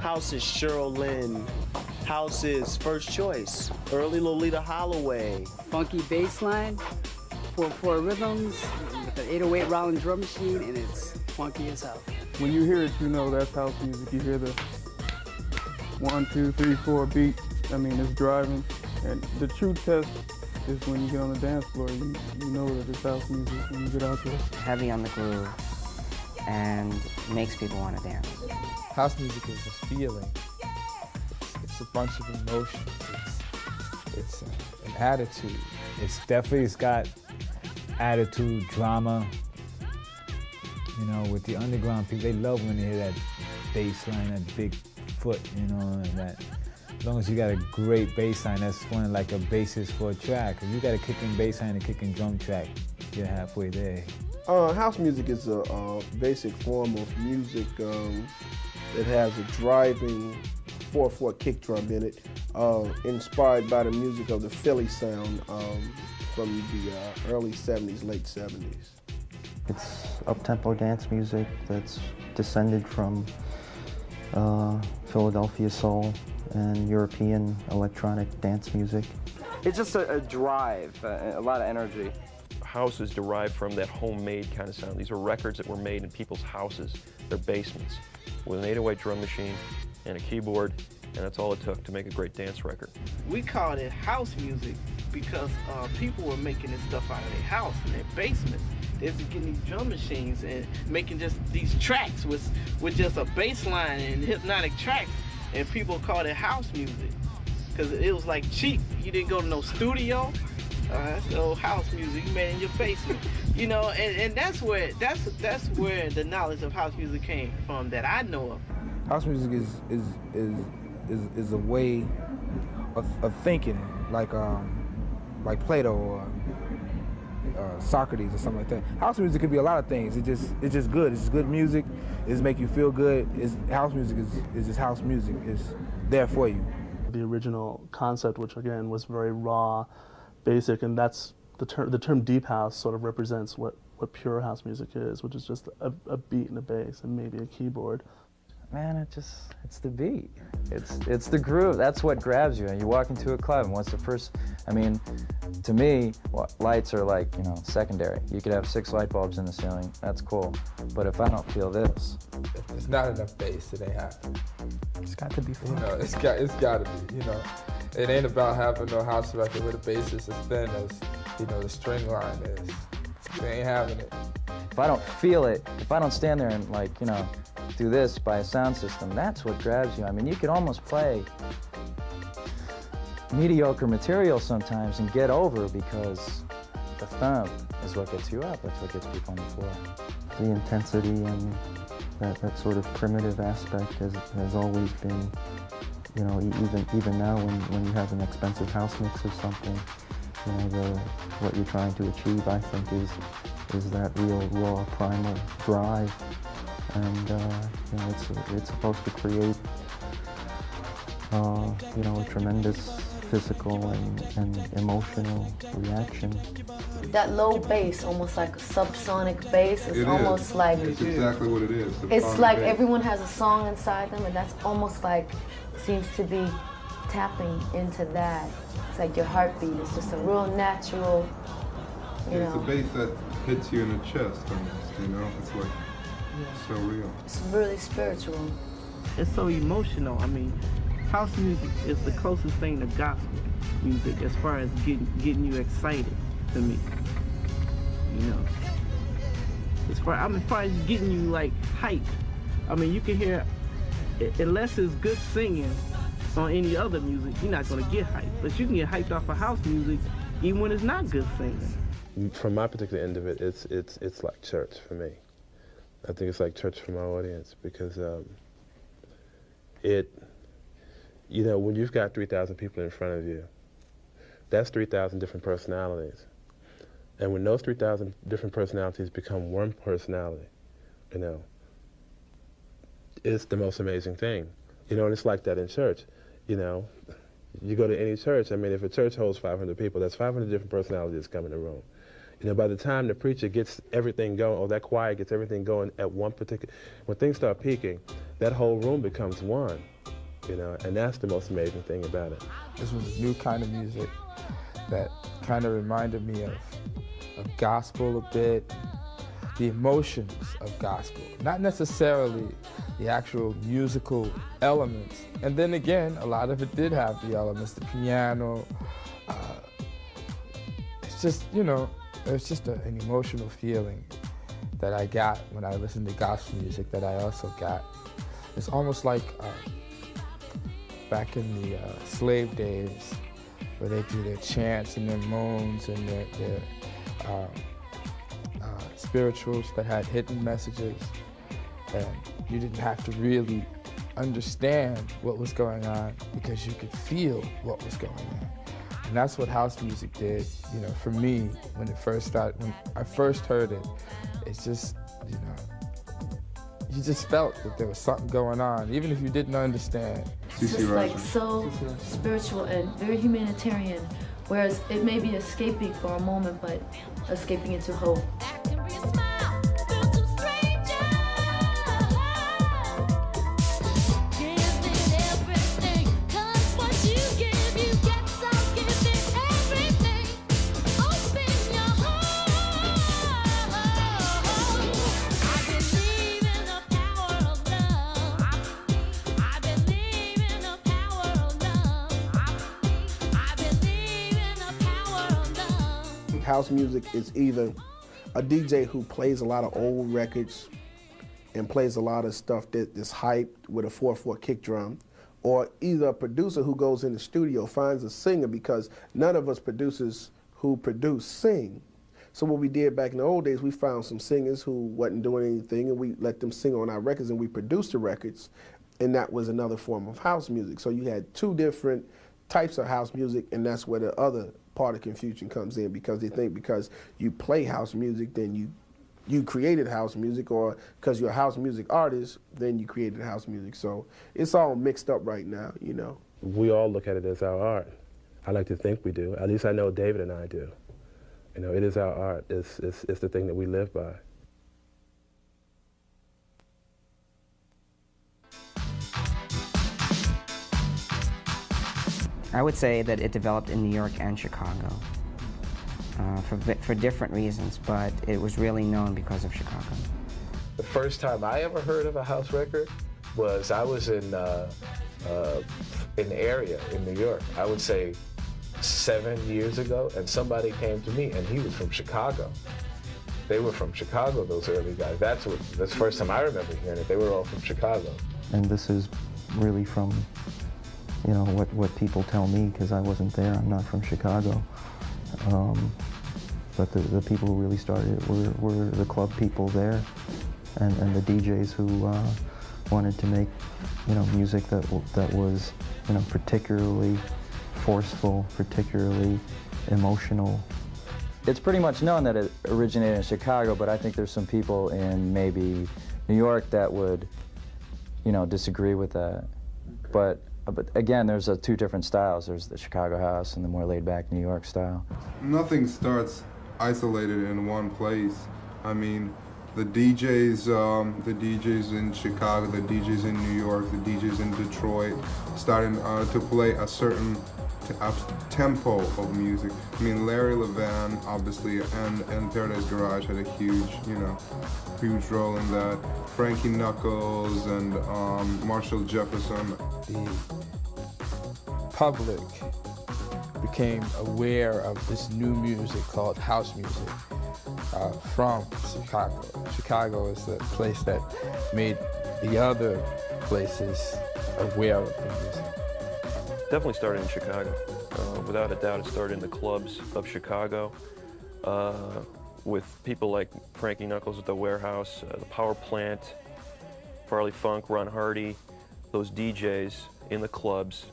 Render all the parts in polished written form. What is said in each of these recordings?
House is Cheryl Lynn. House is First Choice. Early Lolita Holloway. Funky bass line, 4/4 rhythms, with an 808 Rollin drum machine, and it's funky as hell. When you hear it, you know that's house music. You hear the 1, 2, 3, 4 beat. I mean, it's driving. And the true test is when you get on the dance floor. You know that it's house music when you get out there. Heavy on the groove and makes people want to dance. House music is a feeling. It's a bunch of emotions. It's an attitude. It's got attitude, drama. You know, with the underground people, they love when they hear that bass line, that big foot, you know, and that. As long as you got a great bass line, that's one of like a basis for a track. If you got a kicking bass line and a kicking drum track, you're halfway there. House music is a basic form of music that has a driving 4/4 kick drum in it, inspired by the music of the Philly sound from the early 70s, late 70s. It's up-tempo dance music that's descended from Philadelphia soul and European electronic dance music. It's just a drive, a lot of energy. House is derived from that homemade kind of sound. These are records that were made in people's houses, their basements, with an 808 drum machine and a keyboard, and that's all it took to make a great dance record. We called it house music because people were making this stuff out of their house and their basements. They was getting these drum machines and making just these tracks with just a bass line and hypnotic tracks, and people called it house music because it was like cheap. You didn't go to no studio. That's the old house music you made in your basement, you know, and that's where the knowledge of house music came from that I know of. House music is a way of thinking, like Plato or Socrates or something like that. House music could be a lot of things. It's just good. It's just good music. It's make you feel good. House music is just house music. It's there for you. The original concept, which again was very raw, basic, and that's the term deep house sort of represents what pure house music is, which is just a beat and a bass and maybe a keyboard. Man, it's the beat. It's the groove. That's what grabs you. And you walk into a club, and what's the first, I mean, to me, lights are like, you know, secondary. You could have 6 light bulbs in the ceiling. That's cool. But if I don't feel this. If there's not enough bass, it ain't happening. It's got to be fun. You know, it's got to be, you know. It ain't about having no house record where the bass is as thin as, you know, the string line is. They ain't having it. If I don't feel it, if I don't stand there and, like, you know, do this by a sound system, that's what grabs you. I mean, you could almost play mediocre material sometimes and get over because the thump is what gets you up. That's what gets people on the floor. The intensity and that sort of primitive aspect has always been, you know, even now when you have an expensive house mix or something, you know, what you're trying to achieve, I think, is that real raw primal drive, and you know, it's supposed to create you know, a tremendous physical and emotional reaction. That low bass, almost like a subsonic bass, it's almost like it's exactly what it is. It's like everyone has a song inside them, and that's almost like seems to be tapping into that. It's like your heartbeat. It's just a real natural, you know. It's a bass that hits you in the chest almost, you know? It's like so real. It's really spiritual. It's so emotional. I mean, house music is the closest thing to gospel music as far as getting you excited to me. You know. As far as getting you like hyped. I mean, you can hear, unless it's good singing on any other music, you're not gonna get hyped. But you can get hyped off of house music even when it's not good singing. From my particular end of it, it's like church for me. I think it's like church for my audience because you know, when you've got 3,000 people in front of you, that's 3,000 different personalities. And when those 3,000 different personalities become one personality, you know, it's the most amazing thing. You know, and it's like that in church. You know, you go to any church, I mean, if a church holds 500 people, that's 500 different personalities come in the room. You know, by the time the preacher gets everything going, or that choir gets everything going at one particular, when things start peaking, that whole room becomes one. you know, and that's the most amazing thing about it. This was a new kind of music that kind of reminded me of gospel a bit, the emotions of gospel, not necessarily the actual musical elements. And then again, a lot of it did have the elements, the piano. It's just, you know, it's just an emotional feeling that I got when I listened to gospel music that I also got. It's almost like back in the slave days where they do their chants and their moans and their spirituals that had hidden messages, and you didn't have to really understand what was going on because you could feel what was going on. And that's what house music did, you know, for me when I first heard it. It's just, you know, you just felt that there was something going on, even if you didn't understand. It's just like so spiritual and very humanitarian, whereas it may be escaping for a moment, but escaping into hope. House music is either a DJ who plays a lot of old records and plays a lot of stuff that's hyped with a 4/4 kick drum, or either a producer who goes in the studio, finds a singer, because none of us producers who produce sing. So what we did back in the old days, we found some singers who wasn't doing anything, and we let them sing on our records, and we produced the records, and that was another form of house music. So you had two different types of house music, and that's where the other part of confusion comes in, because they think because you play house music, then you created house music, or because you're a house music artist, then you created house music. So it's all mixed up right now, you know. We all look at it as our art. I like to think we do. At least I know David and I do. You know, it is our art. It's the thing that we live by. I would say that it developed in New York and Chicago for different reasons, but it was really known because of Chicago. The first time I ever heard of a house record was I was in the area in New York. I would say 7 years ago, and somebody came to me, and he was from Chicago. They were from Chicago, those early guys. That's the first time I remember hearing it. They were all from Chicago. And this is really from, you know, what people tell me, because I wasn't there. I'm not from Chicago. But the people who really started it were the club people there, and the DJs who wanted to make, you know, music that was, you know, particularly forceful, particularly emotional. It's pretty much known that it originated in Chicago, but I think there's some people in maybe New York that would, you know, disagree with that. But again, there's two different styles. There's the Chicago house and the more laid-back New York style. Nothing starts isolated in one place. I mean, the DJs in Chicago, the DJs in New York, the DJs in Detroit, starting to play a certain tempo of music. I mean, Larry Levan, obviously, and Paradise Garage had a huge role in that. Frankie Knuckles and Marshall Jefferson. The public became aware of this new music called house music from Chicago. Chicago is the place that made the other places aware of the music. Definitely started in Chicago. Without a doubt, it started in the clubs of Chicago with people like Frankie Knuckles at the Warehouse, the Power Plant, Farley Funk, Ron Hardy. Those DJs in the clubs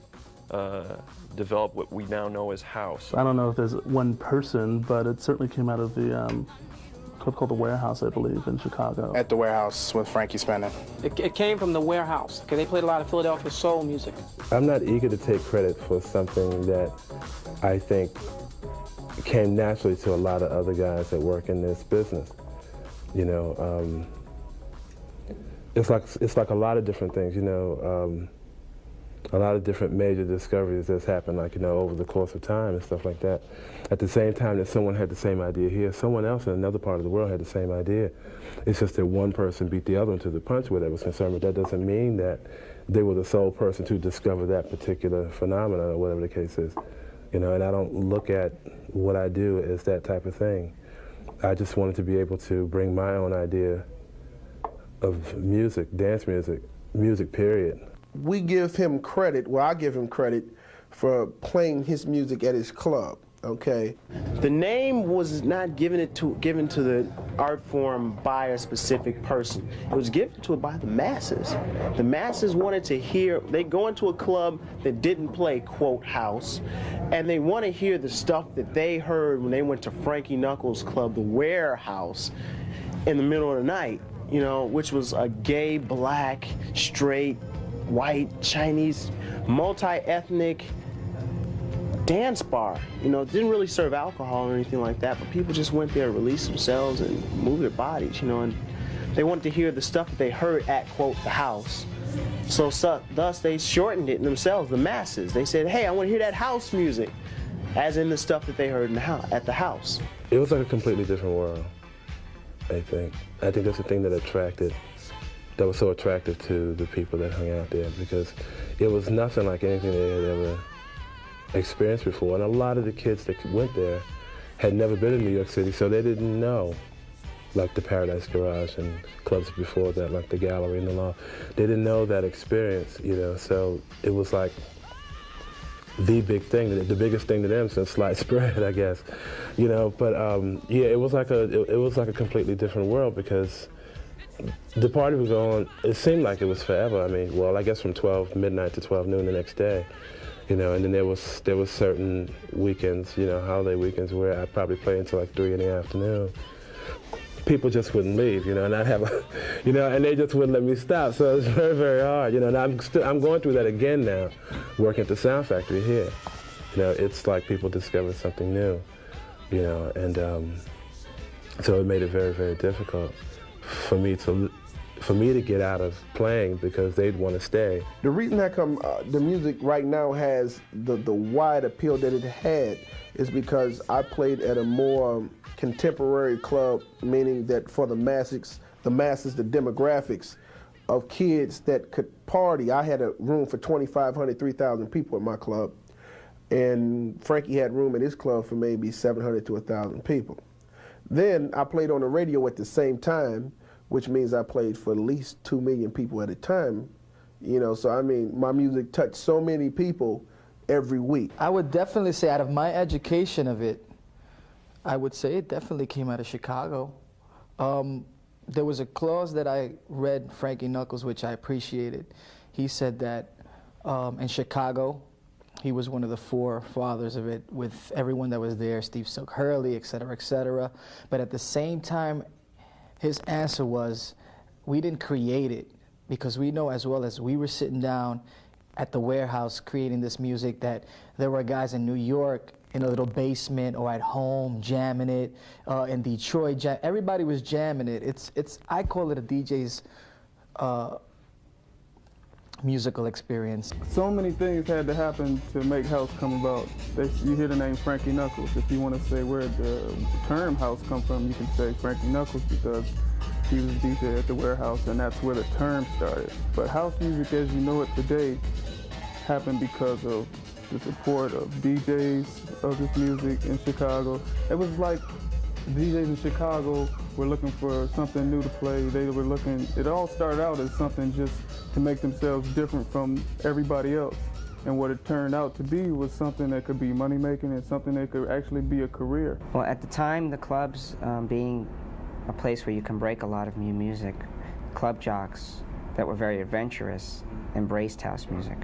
developed what we now know as house. I don't know if there's one person, but it certainly came out of the club called the Warehouse, I believe, in Chicago. At the Warehouse with Frankie spinning. It came from the Warehouse, because they played a lot of Philadelphia soul music. I'm not eager to take credit for something that I think came naturally to a lot of other guys that work in this business. You know, it's like a lot of different things. You know, a lot of different major discoveries that's happened, like, over the course of time and stuff like that. At the same time that someone had the same idea here, someone else in another part of the world had the same idea. It's just that one person beat the other one to the punch where that was concerned, but that doesn't mean that they were the sole person to discover that particular phenomenon or whatever the case is. And I don't look at what I do as that type of thing. I just wanted to be able to bring my own idea of music, dance music period. We give him credit, well, I give him credit for playing his music at his club, okay? The name was not given to the art form by a specific person. It was given to it by the masses. The masses wanted to hear, they go into a club that didn't play, quote, house, and they want to hear the stuff that they heard when they went to Frankie Knuckles' club, the Warehouse, in the middle of the night, which was a gay, black, straight, white, Chinese, multi-ethnic dance bar. It didn't really serve alcohol or anything like that, but people just went there to release themselves and move their bodies, and they wanted to hear the stuff that they heard at, quote, the house. So thus they shortened it themselves, the masses. They said, hey, I want to hear that house music, as in the stuff that they heard at the house. It was like a completely different world, I think. I think that's the thing that was so attractive to the people that hung out there, because it was nothing like anything they had ever experienced before. And a lot of the kids that went there had never been in New York City, so they didn't know, like the Paradise Garage and clubs before that, like the Gallery and the Law. They didn't know that experience, so it was like the big thing, the biggest thing to them since sliced bread, I guess, But yeah, it was like a completely different world, because the party was on, it seemed like it was forever. I guess from 12 midnight to 12 noon the next day, and then there was certain weekends, holiday weekends, where I'd probably play until like 3 in the afternoon. People just wouldn't leave, and I'd have and they just wouldn't let me stop. So it was very, very hard, and I'm going through that again now, working at the Sound Factory here. It's like people discover something new, and so it made it very, very difficult for me to get out of playing, because they'd want to stay. The reason how come the music right now has the wide appeal that it had is because I played at a more contemporary club, meaning that for the masses, the demographics of kids that could party. I had a room for 2,500, 3,000 people at my club, and Frankie had room at his club for maybe 700 to 1,000 people. Then I played on the radio at the same time, which means I played for at least 2 million people at a time. So my music touched so many people every week. I would definitely say, out of my education of it, I would say it definitely came out of Chicago. There was a clause that I read Frankie Knuckles, which I appreciated. He said that in Chicago, he was one of the forefathers of it, with everyone that was there, Steve Silk Hurley, et cetera, et cetera. But at the same time, his answer was, we didn't create it, because we know as well as we were sitting down at the Warehouse creating this music, that there were guys in New York in a little basement or at home jamming it, in Detroit, everybody was jamming it. I call it a DJ's musical experience. So many things had to happen to make house come about. You hear the name Frankie Knuckles. If you want to say where the term house come from, you can say Frankie Knuckles, because he was DJ at the Warehouse, and that's where the term started. But house music as you know it today happened because of the support of DJs of this music in Chicago. It was like DJs in Chicago were looking for something new to play. It all started out as something just to make themselves different from everybody else. And what it turned out to be was something that could be money-making and something that could actually be a career. Well, at the time, the clubs being a place where you can break a lot of new music, club jocks that were very adventurous embraced house music,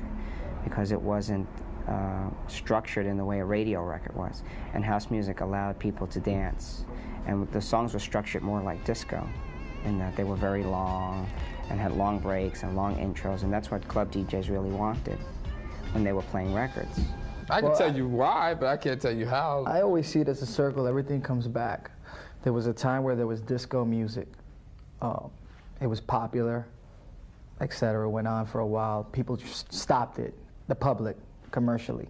because it wasn't structured in the way a radio record was. And house music allowed people to dance. And the songs were structured more like disco, in that they were very long and had long breaks and long intros, and that's what club DJs really wanted when they were playing records. I can tell you why, but I can't tell you how. I always see it as a circle. Everything comes back. There was a time where there was disco music. It was popular, etc. Went on for a while. People just stopped it. the public commercially.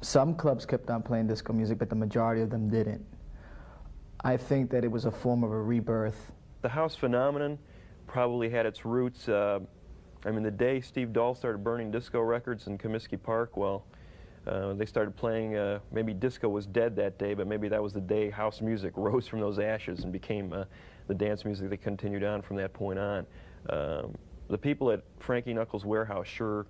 Some clubs kept on playing disco music, but the majority of them didn't. I think that it was a form of a rebirth. The house phenomenon probably had its roots, I mean, the day Steve Dahl started burning disco records in Comiskey Park, well, they started playing, maybe disco was dead that day, but maybe that was the day house music rose from those ashes and became the dance music that continued on from that point on. The people at Frankie Knuckles' warehouse sure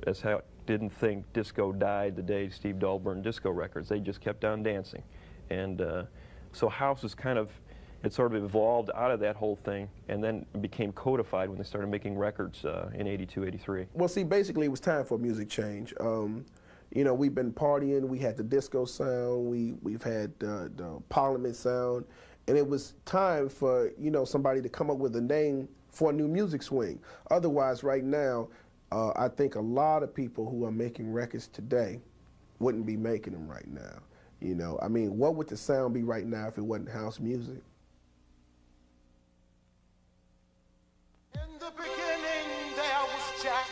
as hell didn't think disco died the day Steve Dahl burned disco records. They just kept on dancing. And so house was kind of, it sort of evolved out of that whole thing and then became codified when they started making records in 82, 83. Well, see, basically it was time for a music change. You know, we've been partying, we had the disco sound, we've had the Parliament sound, and it was time for, you know, somebody to come up with a name for a new music swing. Otherwise, right now, I think a lot of people who are making records today wouldn't be making them right now. You know, I mean, what would the sound be right now if it wasn't house music? In the beginning there was Jack,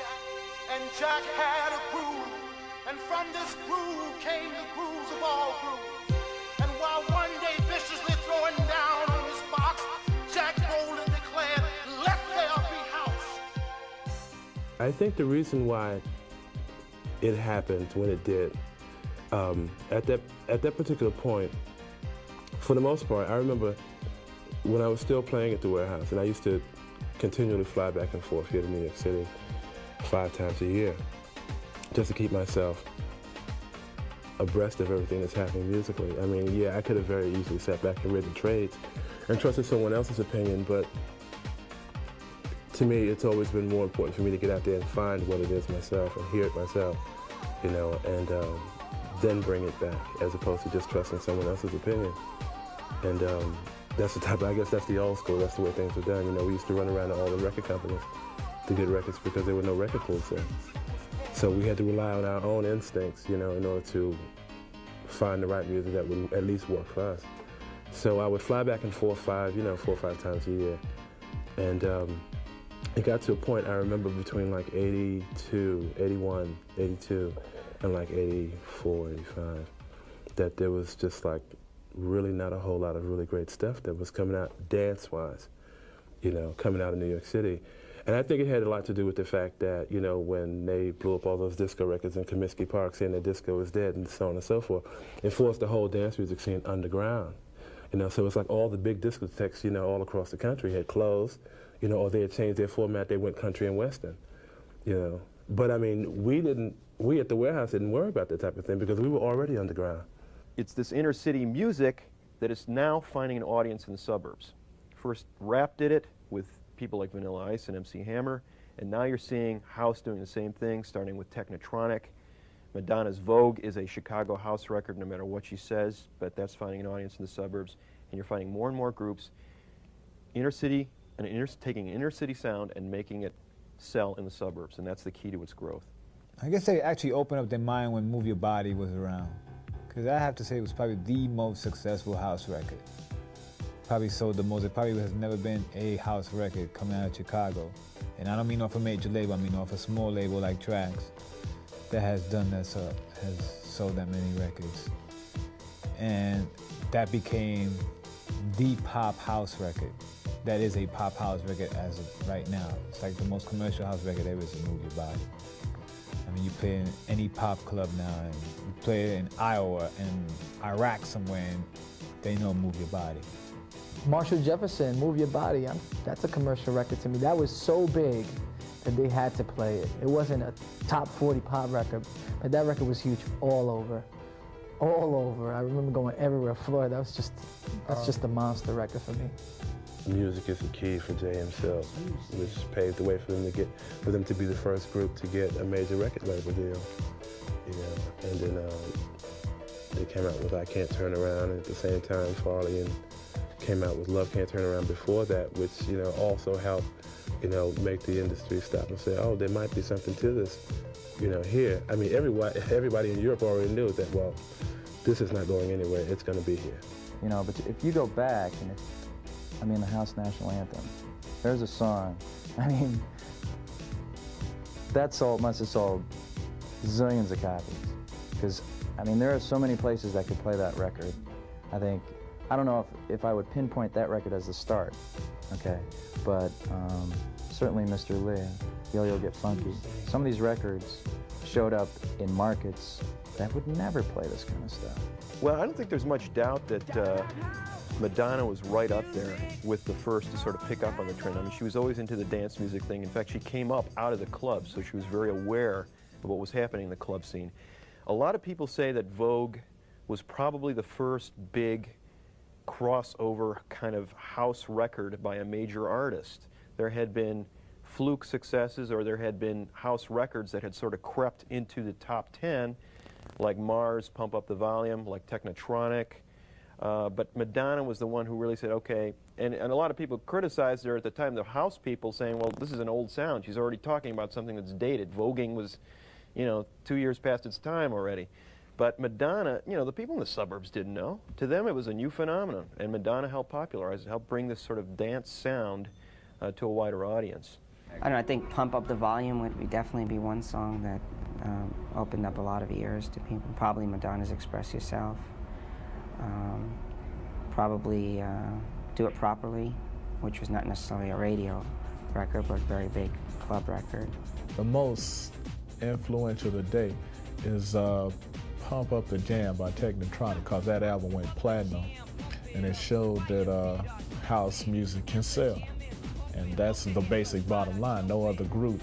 and Jack had a groove, and from this groove came the grooves of all grooves. And while one day viciously throwing down on his box, Jack boldly declared, "Let there be house." I think the reason why it happened when it did, at that particular point, for the most part, I remember when I was still playing at the warehouse, and I used to continually fly back and forth here to New York City 5 times a year, just to keep myself abreast of everything that's happening musically. I mean, yeah, I could have very easily sat back and read the trades and trusted someone else's opinion, but to me, it's always been more important for me to get out there and find what it is myself and hear it myself, you know, and then bring it back, as opposed to just trusting someone else's opinion. And that's the type, I guess that's the old school, that's the way things were done. You know, we used to run around to all the record companies to get records because there were no record pools there. So we had to rely on our own instincts, you know, in order to find the right music that would at least work for us. So I would fly back and forth 4 or 5 times a year. And it got to a point, I remember between like 81, 82, and like 84, 85, that there was just like really not a whole lot of really great stuff that was coming out dance-wise, you know, coming out of New York City. And I think it had a lot to do with the fact that, you know, when they blew up all those disco records in Comiskey Park saying that disco was dead and so on and so forth, it forced the whole dance music scene underground. You know, so it's like all the big discotheques, you know, all across the country had closed, you know, or they had changed their format, they went country and western, you know. But I mean, we at the warehouse didn't worry about that type of thing because we were already underground. It's this inner city music that is now finding an audience in the suburbs. First, rap did it with people like Vanilla Ice and MC Hammer, and now you're seeing house doing the same thing, starting with Technotronic. Madonna's Vogue is a Chicago house record, no matter what she says, but that's finding an audience in the suburbs, and you're finding more and more groups, inner city, taking an inner city sound and making it sell in the suburbs, and that's the key to its growth. I guess they actually opened up their mind when Move Your Body was around, because I have to say it was probably the most successful house record. Probably sold the most. It probably has never been a house record coming out of Chicago. And I don't mean off a major label, I mean off a small label like Trax that has done that, has sold that many records. And that became the pop house record. That is a pop house record as of right now. It's like the most commercial house record there is to Move Your Body. I mean, you play in any pop club now, and you play it in Iowa and Iraq somewhere, and they know Move Your Body. Marshall Jefferson, Move Your Body, that's a commercial record to me. That was so big that they had to play it. It wasn't a top 40 pop record, but that record was huge all over. All over. I remember going everywhere. Florida, that's just a monster record for me. Music is the key for Jay himself, which paved the way for them to be the first group to get a major record label deal. You know, and then they came out with I Can't Turn Around, and at the same time Farley and came out with Love Can't Turn Around before that, which, you know, also helped, you know, make the industry stop and say, oh, there might be something to this, you know, here. I mean, everybody in Europe already knew that, well, this is not going anywhere, it's going to be here. You know, but if you go back, and the House National Anthem, there's a song, that must have sold zillions of copies. Because, I mean, there are so many places that could play that record. I don't know if I would pinpoint that record as the start, okay? But certainly Mr. Lee, Yo-Yo Get Funky. Some of these records showed up in markets that would never play this kind of stuff. Well, I don't think there's much doubt that Madonna was right up there with the first to sort of pick up on the trend. I mean, she was always into the dance music thing. In fact, she came up out of the club, so she was very aware of what was happening in the club scene. A lot of people say that Vogue was probably the first big crossover kind of house record by a major artist. There had been fluke successes, or there had been house records that had sort of crept into the top 10, like Mars, Pump Up the Volume, like Technotronic. But Madonna was the one who really said, okay, and a lot of people criticized her at the time, the house people, saying, well, this is an old sound. She's already talking about something that's dated. Voguing was, 2 years past its time already. But Madonna, the people in the suburbs didn't know. To them, it was a new phenomenon, and Madonna helped popularize it, helped bring this sort of dance sound to a wider audience. I don't know, I think Pump Up the Volume would definitely be one song that opened up a lot of ears to people. Probably Madonna's Express Yourself. Probably Do It Properly, which was not necessarily a radio record, but a very big club record. The most influential today is Pump Up the Jam by Technotronic, because that album went platinum, and it showed that house music can sell. And that's the basic bottom line. No other group,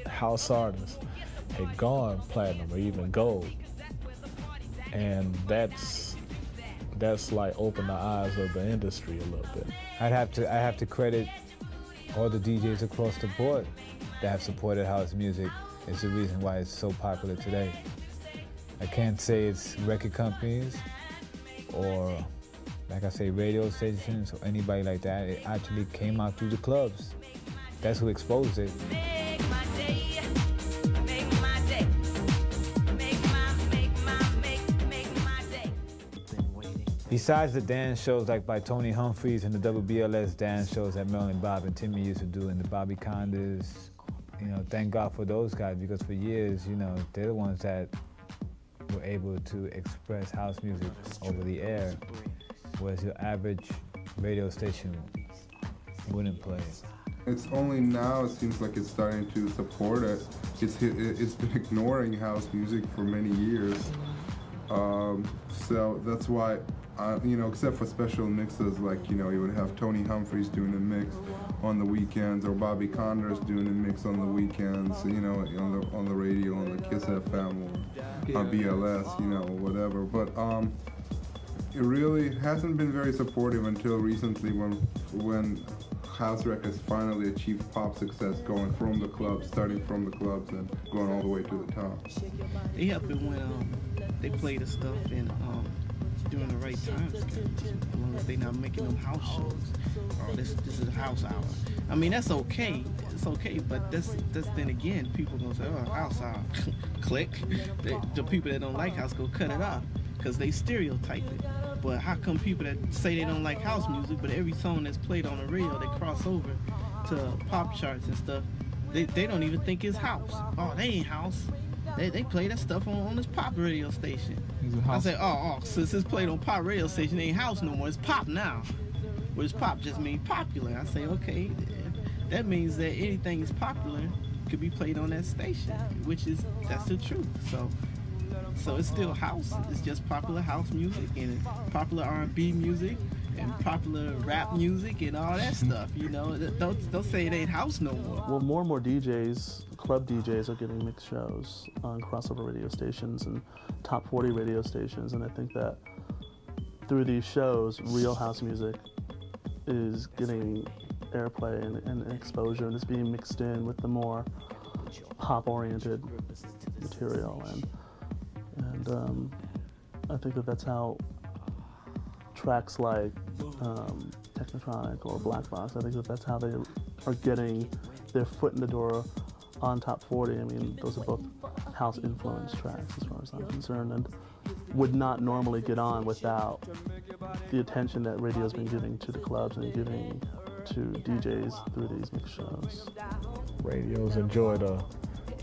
house artists, had gone platinum or even gold. And that's like opened the eyes of the industry a little bit. I have to credit all the DJs across the board that have supported house music. It's the reason why it's so popular today. I can't say it's record companies or, like I say, radio stations or anybody like that. It actually came out through the clubs. That's who exposed it. Besides the dance shows like by Tony Humphries and the WBLS dance shows that Marilyn Bob and Timmy used to do, and the Bobby Condas, thank God for those guys, because for years, they're the ones that were able to express house music over the air, whereas your average radio station wouldn't play it. It's only now it seems like it's starting to support it. It's been ignoring house music for many years. So that's why, except for special mixes, like, you would have Tony Humphries doing a mix on the weekends, or Bobby Condas doing a mix on the weekends, on the radio, on the Kiss FM or on BLS, or whatever. But it really hasn't been very supportive until recently, when house records finally achieved pop success, going from the clubs, starting from the clubs and going all the way to the top. They help it when they play the stuff in during the right times, as long as they're not making them house shows. Oh, this is a house hour. I mean, that's okay. It's okay, but that's then again, people gonna say, oh, house hour. Click. The people that don't like house go cut it off because they stereotype it. But how come people that say they don't like house music, but every song that's played on the radio, they cross over to pop charts and stuff, they don't even think it's house. Oh, they ain't house. They play that stuff on this pop radio station. I say, since it's played on pop radio station, it ain't house no more. It's pop now. Which pop just means popular. I say, okay, that means that anything is popular could be played on that station, that's the truth. So it's still house. It's just popular house music and popular R&B music and popular rap music and all that stuff. Don't say it ain't house no more. Well, more and more DJs, club DJs, are getting mixed shows on crossover radio stations and top 40 radio stations, and I think that through these shows, real house music is getting airplay and exposure, and it's being mixed in with the more pop-oriented material, and I think that's how tracks like Technotronic or Black Box, I think that's how they are getting their foot in the door on top 40. I mean, those are both house influence tracks as far as I'm concerned, and would not normally get on without the attention that radio's been giving to the clubs and giving to DJs through these mix shows. Radios enjoy the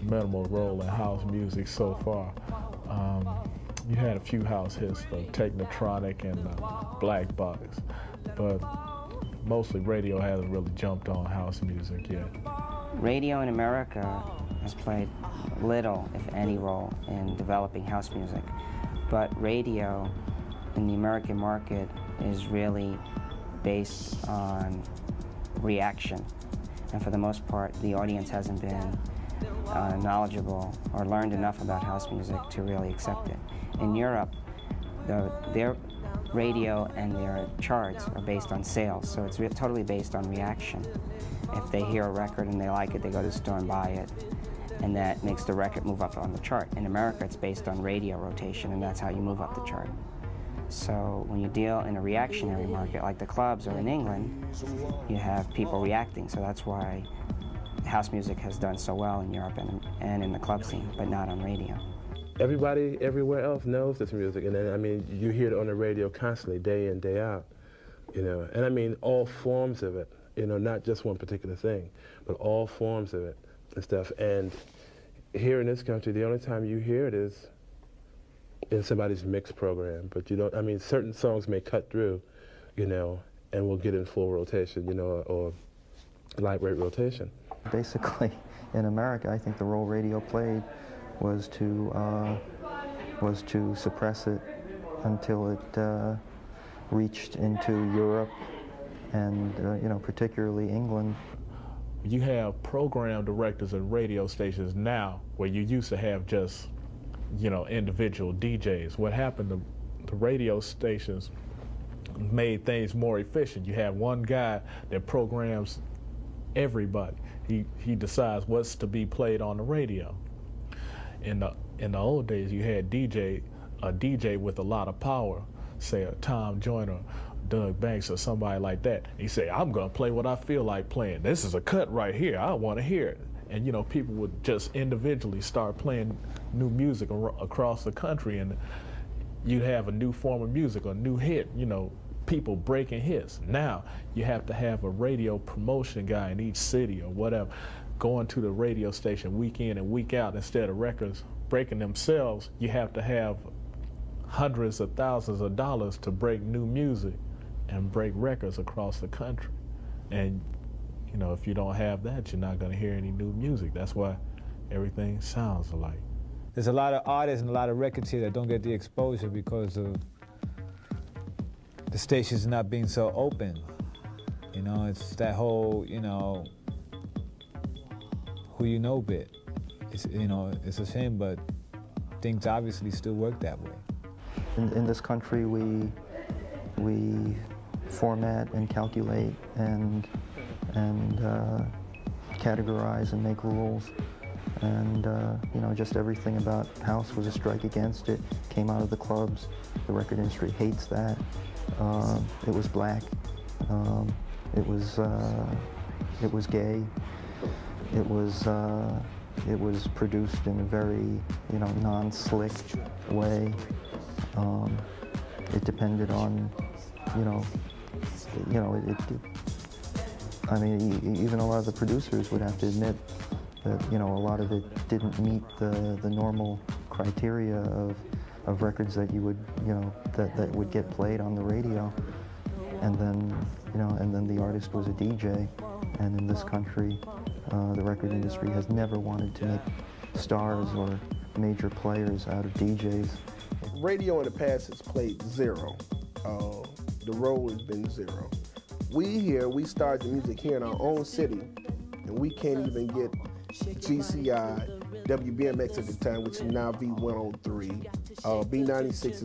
minimal role in house music so far. You had a few house hits, the Technotronic and Black Box, but mostly radio hasn't really jumped on house music yet. Radio in America has played little, if any, role in developing house music, but radio in the American market is really based on reaction, and for the most part, the audience hasn't been knowledgeable or learned enough about house music to really accept it. In Europe, their radio and their charts are based on sales, so it's totally based on reaction. If they hear a record and they like it, they go to the store and buy it, and that makes the record move up on the chart. In America, it's based on radio rotation, and that's how you move up the chart. So when you deal in a reactionary market like the clubs or in England, you have people reacting, so that's why house music has done so well in Europe and in the club scene, but not on radio. Everybody everywhere else knows this music, and then, I mean, you hear it on the radio constantly, day in, day out, you know, and I mean all forms of it, you know, not just one particular thing, but all forms of it and stuff. And here in this country, the only time you hear it is in somebody's mix program, but you don't, I mean, certain songs may cut through, you know, and we'll get in full rotation, you know, or light rate rotation. Basically, in America, I think the role radio played was to suppress it until it reached into Europe and you know, particularly England. You have program directors and radio stations now where you used to have just, you know, individual DJs. What happened, the radio stations made things more efficient. You have one guy that programs everybody. He decides what's to be played on the radio. In the old days, you had a DJ with a lot of power, say a Tom Joyner, Doug Banks, or somebody like that. He say, I'm gonna play what I feel like playing. This is a cut right here. I want to hear it. And you know, people would just individually start playing new music across the country, and you'd have a new form of music, a new hit. You know, people breaking hits. Now you have to have a radio promotion guy in each city or whatever, going to the radio station week in and week out. Instead of records breaking themselves, you have to have hundreds of thousands of dollars to break new music and break records across the country. And you know, if you don't have that, you're not going to hear any new music. That's why everything sounds alike. There's a lot of artists and a lot of records here that don't get the exposure because of the stations not being so open. You know, it's that whole, you know, who you know bit. It's, you know, it's a shame, but things obviously still work that way. In this country, we format and calculate and categorize and make rules. And, you know, just everything about house was a strike against it. Came out of the clubs. The record industry hates that. It was black. It was gay. It was produced in a very, you know, non-slick way. It depended on, I mean, even a lot of the producers would have to admit that, you know, a lot of it didn't meet the normal criteria of records that you would, you know, that would get played on the radio. And then, you know, and then the artist was a DJ. And in this country, the record industry has never wanted to make stars or major players out of DJs. Radio in the past has played zero. The role has been zero. We start the music here in our own city, and we can't even get GCI, WMAQ at the time, which is now V103, B96,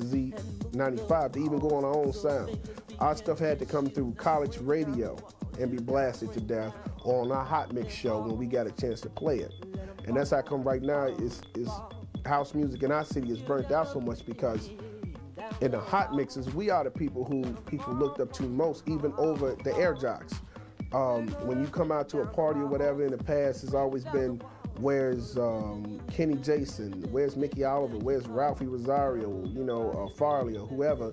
Z95 to even go on our own sound. Our stuff had to come through college radio and be blasted to death, or on our hot mix show when we got a chance to play it. And that's how come right now is house music in our city is burnt out so much, because in the hot mixes, we are the people who people looked up to most, even over the air jocks. When you come out to a party or whatever in the past, it's always been Where's Kenny Jason? Where's Mickey Oliver? Where's Ralphie Rosario? You know, Farley or whoever.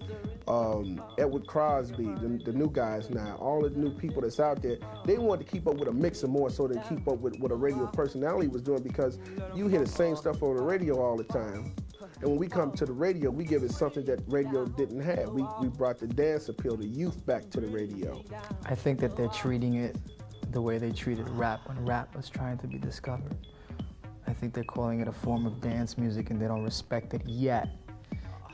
Edward Crosby, the new guys now. All the new people that's out there. They want to keep up with a mixer more so they keep up with what a radio personality was doing, because you hear the same stuff on the radio all the time. And when we come to the radio, we give it something that radio didn't have. We brought the dance appeal, the youth back to the radio. I think that they're treating it the way they treated rap when rap was trying to be discovered. I think they're calling it a form of dance music and they don't respect it yet.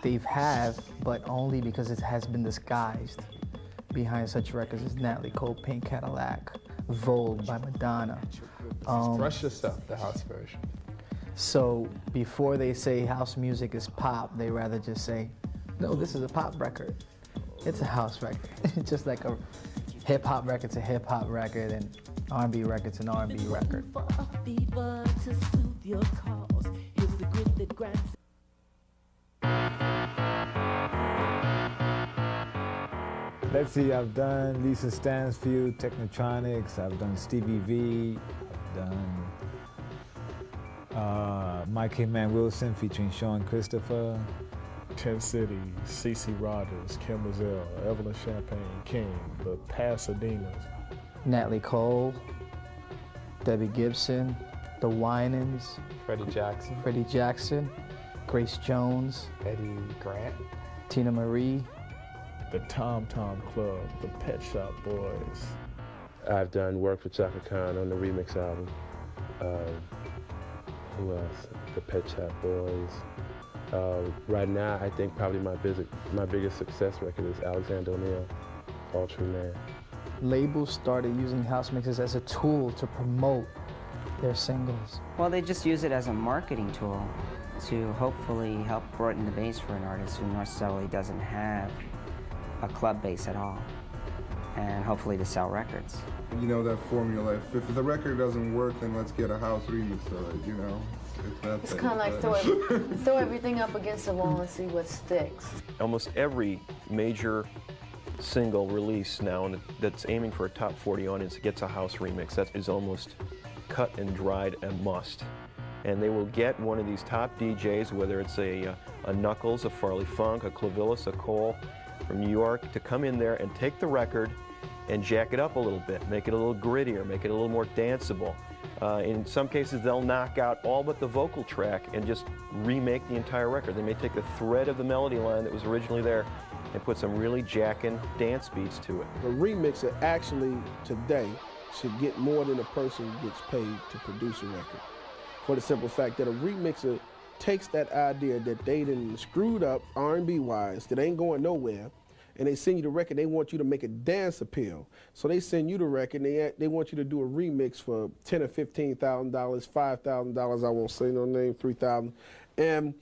They have, but only because it has been disguised behind such records as Natalie Cole, Pink Cadillac, Vogue by Madonna. Express Yourself, the house version. So before they say house music is pop, they rather just say, no, this is a pop record. It's a house record. Just like a hip hop record's a hip hop record and R&B record's an R&B record. Let's see, I've done Lisa Stansfield, Technotronics, I've done Stevie V, I've done Mike Hitman Wilson featuring Sean Christopher. 10 City, CeCe Rogers, Kim Mazel, Evelyn Champagne King, the Pasadenas. Natalie Cole, Debbie Gibson, the Winans, Freddie Jackson, Grace Jones, Eddie Grant, Tina Marie, the Tom Tom Club, the Pet Shop Boys. I've done work with Chaka Khan on the remix album. Who else? The Pet Shop Boys. Right now, I think probably my biggest success record is Alexander O'Neal, All True Man. Labels started using house mixes as a tool to promote their singles. Well, they just use it as a marketing tool to hopefully help broaden the base for an artist who necessarily doesn't have a club base at all, and hopefully to sell records. You know that formula, if the record doesn't work, then let's get a house remix of it, you know? It's kind of like throw everything up against the wall and see what sticks. Almost every major single release now that's aiming for a top 40 audience gets a house remix. That is almost cut and dried a must. And they will get one of these top DJs, whether it's a Knuckles, a Farley Funk, a Clavillis, a Cole from New York, to come in there and take the record and jack it up a little bit, make it a little grittier, make it a little more danceable. In some cases, they'll knock out all but the vocal track and just remake the entire record. They may take the thread of the melody line that was originally there and put some really jackin' dance beats to it. The remixer actually today should get more than a person gets paid to produce a record. For the simple fact that a remixer takes that idea that they done screwed up R&B wise, that ain't going nowhere, and they send you the record, they want you to make a dance appeal. So they send you the record, and they want you to do a remix for $10,000 or $15,000, $5,000, I won't say no name, $3,000.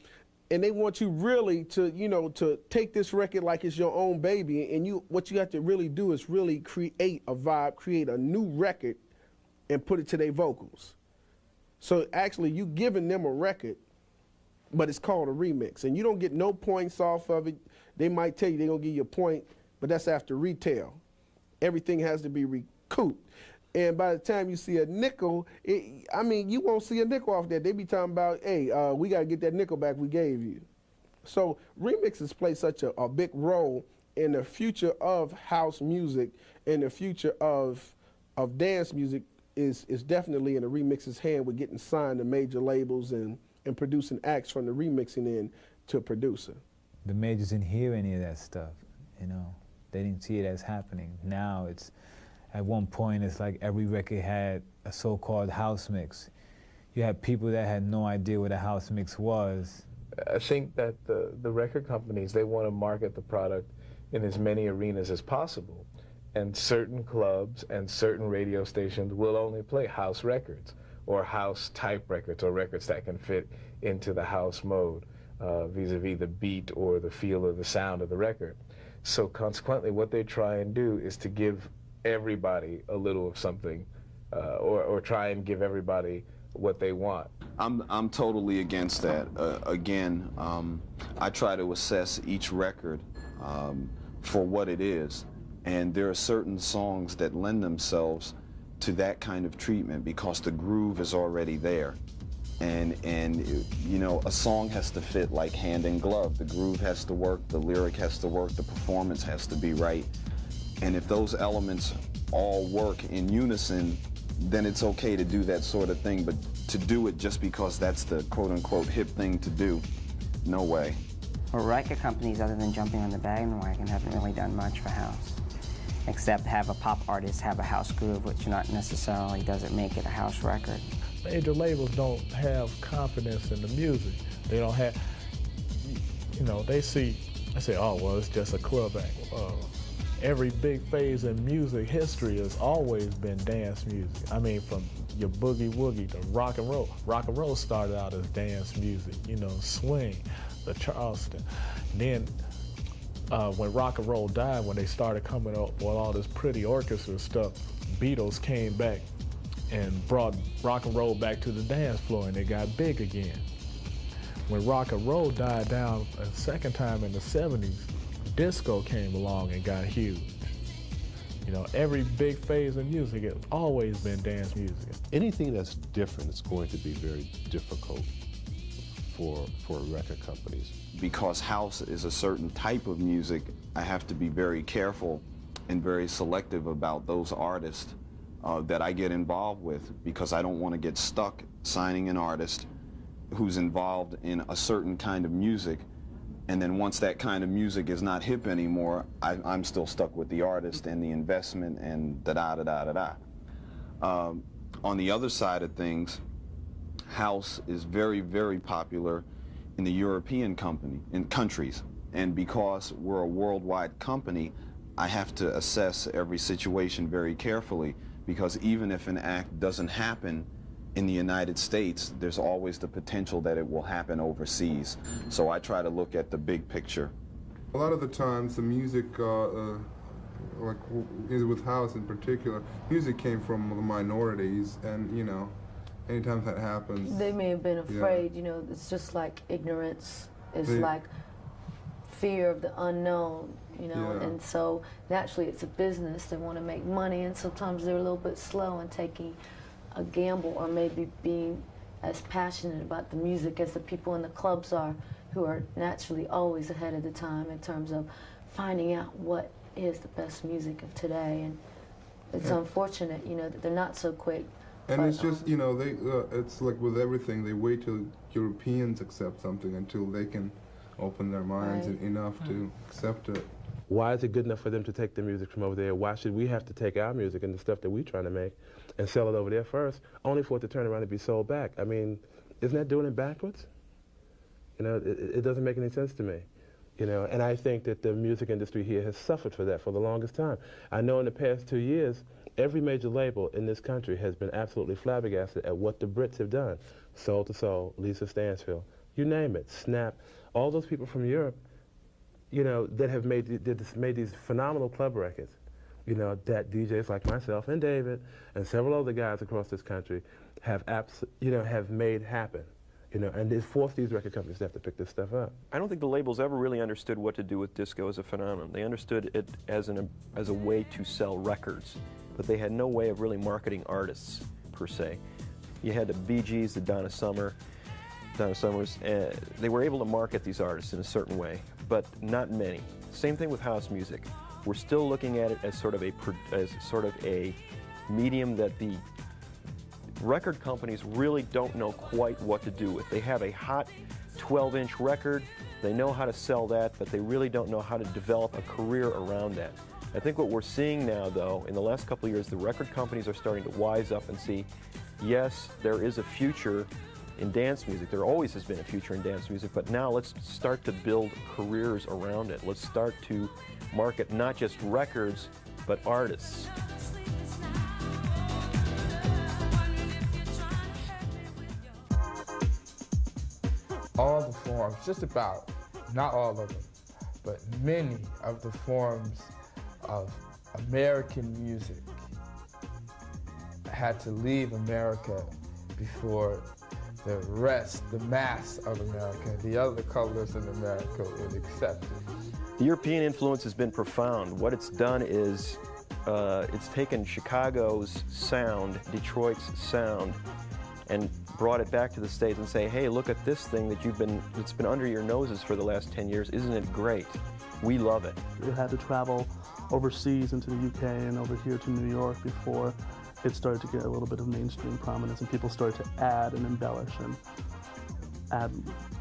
And they want you really to, to take this record like it's your own baby, and what you have to really do is really create a vibe, create a new record, and put it to their vocals. So actually, you giving them a record, but it's called a remix, and you don't get no points off of it. They might tell you they're gonna give you a point, but that's after retail. Everything has to be recouped. And by the time you see a nickel, you won't see a nickel off that. They be talking about, hey, we gotta get that nickel back we gave you. So remixes play such a big role in the future of house music, and the future of dance music is definitely in the remixer's hand with getting signed to major labels and producing acts from the remixing end to a producer. The majors didn't hear any of that stuff, They didn't see it as happening. Now it's, at one point, it's like every record had a so-called house mix. You had people that had no idea what a house mix was. I think that the record companies, they want to market the product in as many arenas as possible. And certain clubs and certain radio stations will only play house records, or house type records, or records that can fit into the house mode, vis-a-vis the beat or the feel or the sound of the record. So consequently, what they try and do is to give everybody a little of something, or try and give everybody what they want. I'm totally against that. Again, I try to assess each record for what it is, and there are certain songs that lend themselves to that kind of treatment because the groove is already there. And you know, a song has to fit like hand in glove. The groove has to work, the lyric has to work, the performance has to be right. And if those elements all work in unison, then it's okay to do that sort of thing. But to do it just because that's the quote-unquote hip thing to do, no way. Well, record companies, other than jumping on the bandwagon, haven't really done much for house, except have a pop artist have a house groove, which not necessarily doesn't make it a house record. Major labels don't have confidence in the music. They don't have, you know, they say, oh, well, it's just a club act. Every big phase in music history has always been dance music. I mean, from your boogie woogie to rock and roll. Rock and roll started out as dance music, you know, swing, the Charleston. Then when rock and roll died, when they started coming up with all this pretty orchestra stuff, Beatles came back and brought rock and roll back to the dance floor, and they got big again. When rock and roll died down a second time in the 70s, disco came along and got huge. You know, every big phase of music has always been dance music. Anything that's different is going to be very difficult for record companies. Because house is a certain type of music, I have to be very careful and very selective about those artists that I get involved with, because I don't want to get stuck signing an artist who's involved in a certain kind of music, and then once that kind of music is not hip anymore, I'm still stuck with the artist and the investment and da-da-da-da-da-da. On the other side of things, house is very, very popular in the European countries. And because we're a worldwide company, I have to assess every situation very carefully, because even if an act doesn't happen in the United States, there's always the potential that it will happen overseas. So I try to look at the big picture. A lot of the times the music, like with house in particular, music came from the minorities, and you know, anytime that happens, they may have been afraid. You know, it's just like ignorance. It's like fear of the unknown. You know, and so naturally it's a business. They want to make money, and sometimes they're a little bit slow in taking a gamble, or maybe being as passionate about the music as the people in the clubs are, who are naturally always ahead of the time in terms of finding out what is the best music of today. And it's unfortunate, you know, that they're not so quick. And but, it's just, you know, they it's like with everything, they wait till Europeans accept something until they can open their minds enough to accept it. Why is it good enough for them to take the music from over there? Why should we have to take our music and the stuff that we're trying to make and sell it over there first, only for it to turn around and be sold back? I mean, isn't that doing it backwards? You know, it doesn't make any sense to me. You know, and I think that the music industry here has suffered for that for the longest time. I know in the past 2 years, every major label in this country has been absolutely flabbergasted at what the Brits have done. Soul to Soul, Lisa Stansfield, you name it, Snap, all those people from Europe, you know, that have made these phenomenal club records, you know, that DJs like myself and David and several other guys across this country have have made happen. You know, and it forced these record companies to have to pick this stuff up. I don't think the labels ever really understood what to do with disco as a phenomenon. They understood it as a way to sell records, but they had no way of really marketing artists, per se. You had the Bee Gees, the Donna Summers, they were able to market these artists in a certain way, but not many. Same thing with house music. We're still looking at it as sort of a medium that the record companies really don't know quite what to do with. They have a hot 12-inch record, they know how to sell that, but they really don't know how to develop a career around that. I think what we're seeing now, though, in the last couple of years, the record companies are starting to wise up and see, yes, there is a future in dance music. There always has been a future in dance music, but now let's start to build careers around it. Let's start to market not just records, but artists. All the forms, just about, not all of them, but many of the forms of American music had to leave America before the rest, the mass of America, the other colors in America would accept it. The European influence has been profound. What it's done is it's taken Chicago's sound, Detroit's sound, and brought it back to the States and say, hey, look at this thing that's been under your noses for the last 10 years. Isn't it great? We love it. It had to travel overseas into the UK and over here to New York before it started to get a little bit of mainstream prominence, and people started to add and embellish and add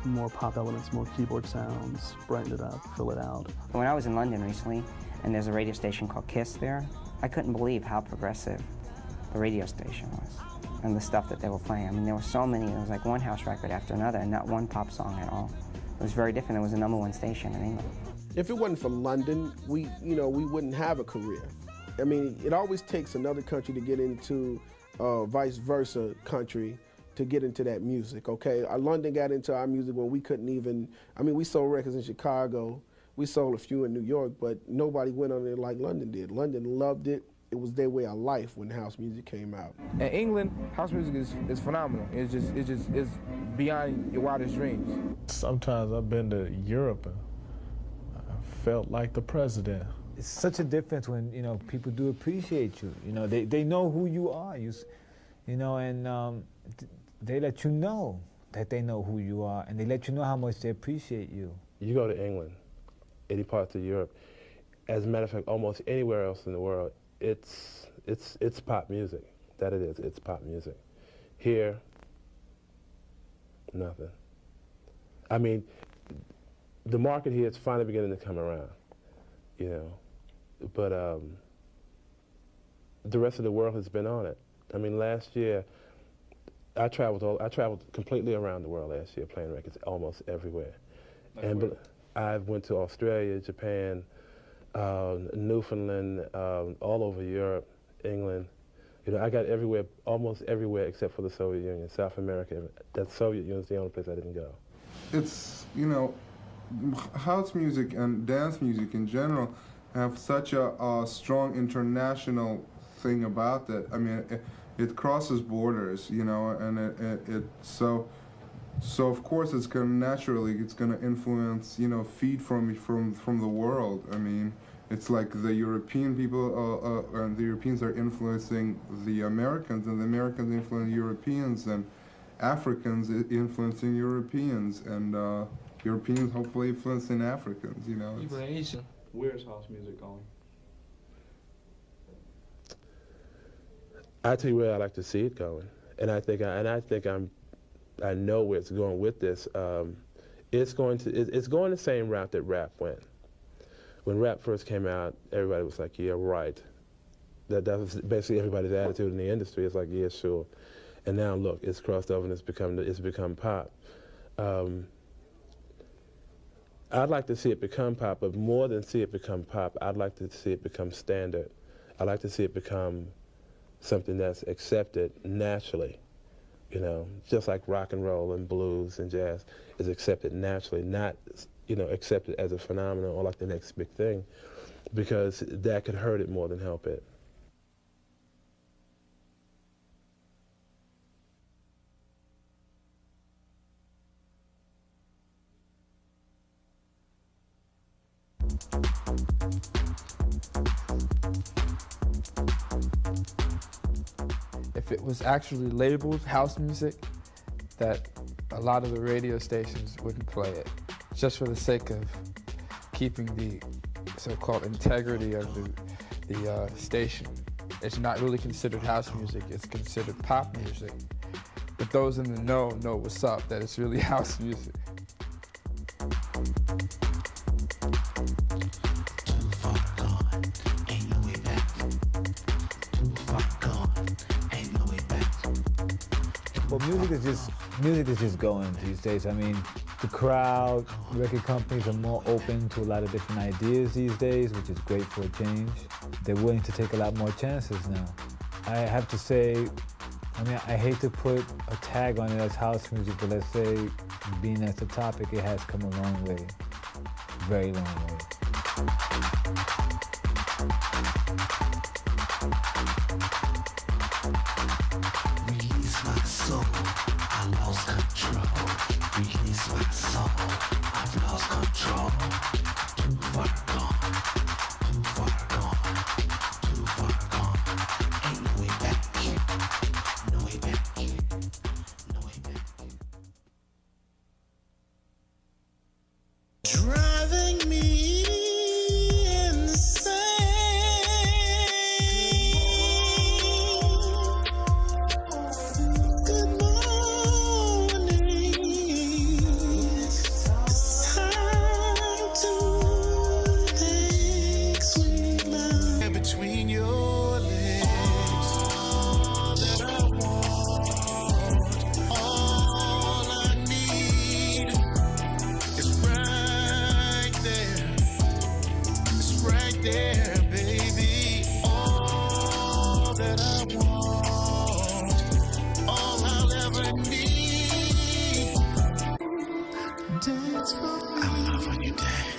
more pop elements, more keyboard sounds, brighten it up, fill it out. When I was in London recently, and there's a radio station called KISS there, I couldn't believe how progressive the radio station was and the stuff that they were playing. I mean, there were so many, it was like one house record after another and not one pop song at all. It was very different. It was the #1 station in England. If it wasn't for London, we wouldn't have a career. I mean, it always takes another country to get into vice versa country to get into that music, okay? London got into our music when we couldn't even, I mean, we sold records in Chicago, we sold a few in New York, but nobody went on it like London did. London loved it. It was their way of life when house music came out. In England, house music is phenomenal. It's beyond your wildest dreams. Sometimes I've been to Europe and I felt like the president. It's such a difference when, you know, people do appreciate you. You know, they know who you are, and they let you know that they know who you are, and they let you know how much they appreciate you. You go to England, any parts of Europe, as a matter of fact, almost anywhere else in the world, it's pop music. That it is. It's pop music. Here, nothing. I mean, the market here is finally beginning to come around, you know, but the rest of the world has been on it. I mean, last year, I traveled completely around the world last year, playing records almost everywhere. And I went to Australia, Japan, Newfoundland, all over Europe, England. You know, I got everywhere, almost everywhere except for the Soviet Union, South America. That Soviet Union is the only place I didn't go. It's, you know, house music and dance music in general have such a strong international thing about that. I mean, it crosses borders, you know, and so of course it's gonna influence, you know, feed from the world. I mean, it's like the European people, and the Europeans are influencing the Americans, and the Americans influence Europeans, and Africans influencing Europeans, and Europeans hopefully influencing Africans, you know. Even Asian. Where's house music going? I tell you where I like to see it going, and I know where it's going with this. It's going the same route that rap went. When rap first came out, everybody was like, "Yeah, right." That was basically everybody's attitude in the industry. It's like, "Yeah, sure." And now look, it's crossed over and it's become pop. I'd like to see it become pop, but more than see it become pop, I'd like to see it become standard. I'd like to see it become something that's accepted naturally, you know, just like rock and roll and blues and jazz is accepted naturally, not, you know, accepted as a phenomenon or like the next big thing, because that could hurt it more than help it. If it was actually labeled house music, that a lot of the radio stations wouldn't play it, just for the sake of keeping the so-called integrity of the station. It's not really considered house music, it's considered pop music. But those in the know what's up, that it's really house music. Well, music is just going these days. I mean, the crowd, record companies are more open to a lot of different ideas these days, which is great for a change. They're willing to take a lot more chances now. I have to say, I mean, I hate to put a tag on it as house music, but let's say, being as a topic, it has come a long way, very long way. Release my soul, I lost control. Release my soul, I've lost control. Too far gone, too far gone, too I'm in love when you dance.